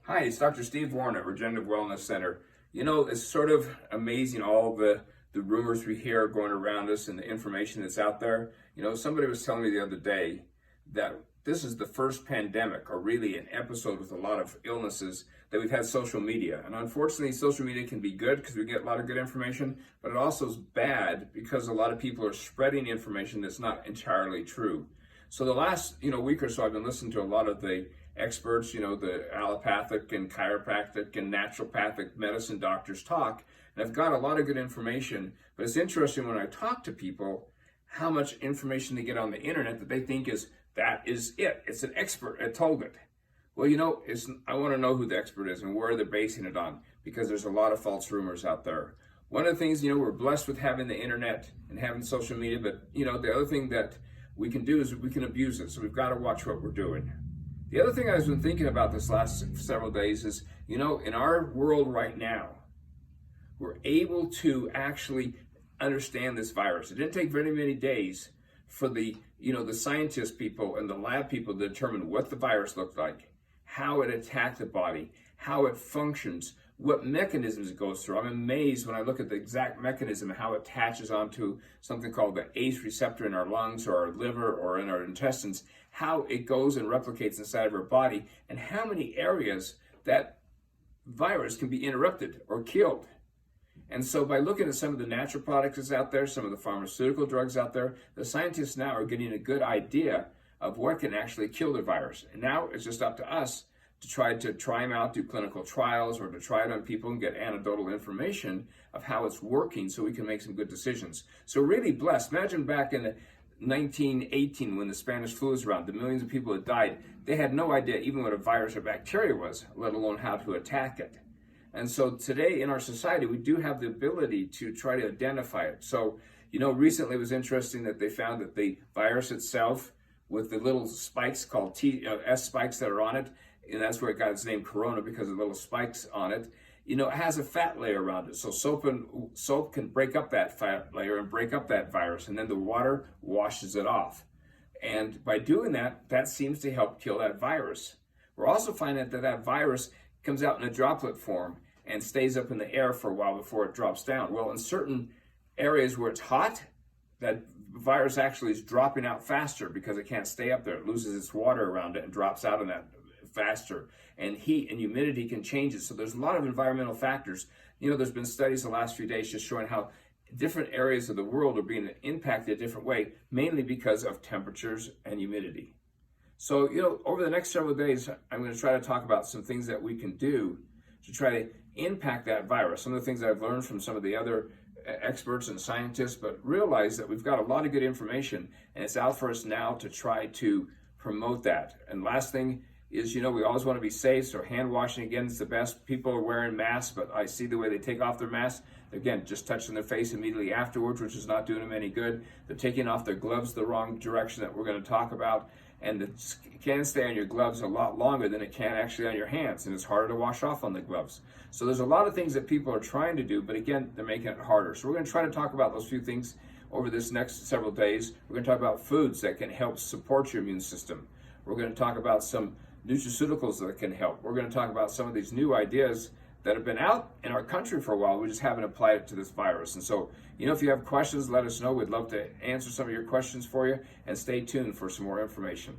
Hi, it's Dr. Steve Warren at Regenerative Wellness Center. You know, it's sort of amazing all the rumors we hear going around us and the information that's out there. You know, somebody was telling me the other day that this is the first pandemic, or really an episode with a lot of illnesses, that we've had social media. And unfortunately, social media can be good because we get a lot of good information, but it also is bad because a lot of people are spreading information that's not entirely true. So the last, week or so, I've been listening to a lot of the experts, the allopathic and chiropractic and naturopathic medicine doctors talk, and I've got a lot of good information. But it's interesting when I talk to people how much information they get on the internet that they think that is it. It's an expert that told it. Well, I want to know who the expert is and where they're basing it on, because there's a lot of false rumors out there. One of the things, we're blessed with having the internet and having social media, but the other thing that we can do is we can abuse it. So we've got to watch what we're doing. The other thing I've been thinking about this last several days is, in our world right now, we're able to actually understand this virus. It didn't take very many days for the scientist people and the lab people to determine what the virus looked like, how it attacked the body, how it functions, what mechanisms it goes through. I'm amazed when I look at the exact mechanism, how it attaches onto something called the ACE receptor in our lungs or our liver or in our intestines, how it goes and replicates inside of our body, and how many areas that virus can be interrupted or killed. And so by looking at some of the natural products that's out there, some of the pharmaceutical drugs out there, the scientists now are getting a good idea of what can actually kill the virus. And now it's just up to us to try them out, do clinical trials, or to try it on people and get anecdotal information of how it's working so we can make some good decisions. So really blessed. Imagine back in 1918 when the Spanish flu was around, the millions of people that died, they had no idea even what a virus or bacteria was, let alone how to attack it. And so today in our society, we do have the ability to try to identify it. So, recently it was interesting that they found that the virus itself, with the little spikes called S spikes that are on it, and that's where it got its name corona, because of the little spikes on it, it has a fat layer around it. So soap can break up that fat layer and break up that virus, and then the water washes it off. And by doing that, that seems to help kill that virus. We're also finding that virus comes out in a droplet form and stays up in the air for a while before it drops down. Well, in certain areas where it's hot, that virus actually is dropping out faster because it can't stay up there. It loses its water around it and drops out of that faster. And heat and humidity can change it. So there's a lot of environmental factors. There's been studies the last few days just showing how different areas of the world are being impacted a different way, mainly because of temperatures and humidity. So, over the next several days, I'm going to try to talk about some things that we can do to try to impact that virus. Some of the things that I've learned from some of the other experts and scientists, but realize that we've got a lot of good information, and it's out for us now to try to promote that. And last thing is, we always want to be safe, so hand washing, again, is the best. People are wearing masks, but I see the way they take off their masks. Again, just touching their face immediately afterwards, which is not doing them any good. They're taking off their gloves the wrong direction that we're going to talk about. And it can stay on your gloves a lot longer than it can actually on your hands, and it's harder to wash off on the gloves. So there's a lot of things that people are trying to do, but again, they're making it harder. So we're going to try to talk about those few things over this next several days. We're going to talk about foods that can help support your immune system. We're going to talk about some nutraceuticals that can help. We're going to talk about some of these new ideas that have been out in our country for a while. We just haven't applied it to this virus. And so, if you have questions, let us know. We'd love to answer some of your questions for you, and stay tuned for some more information.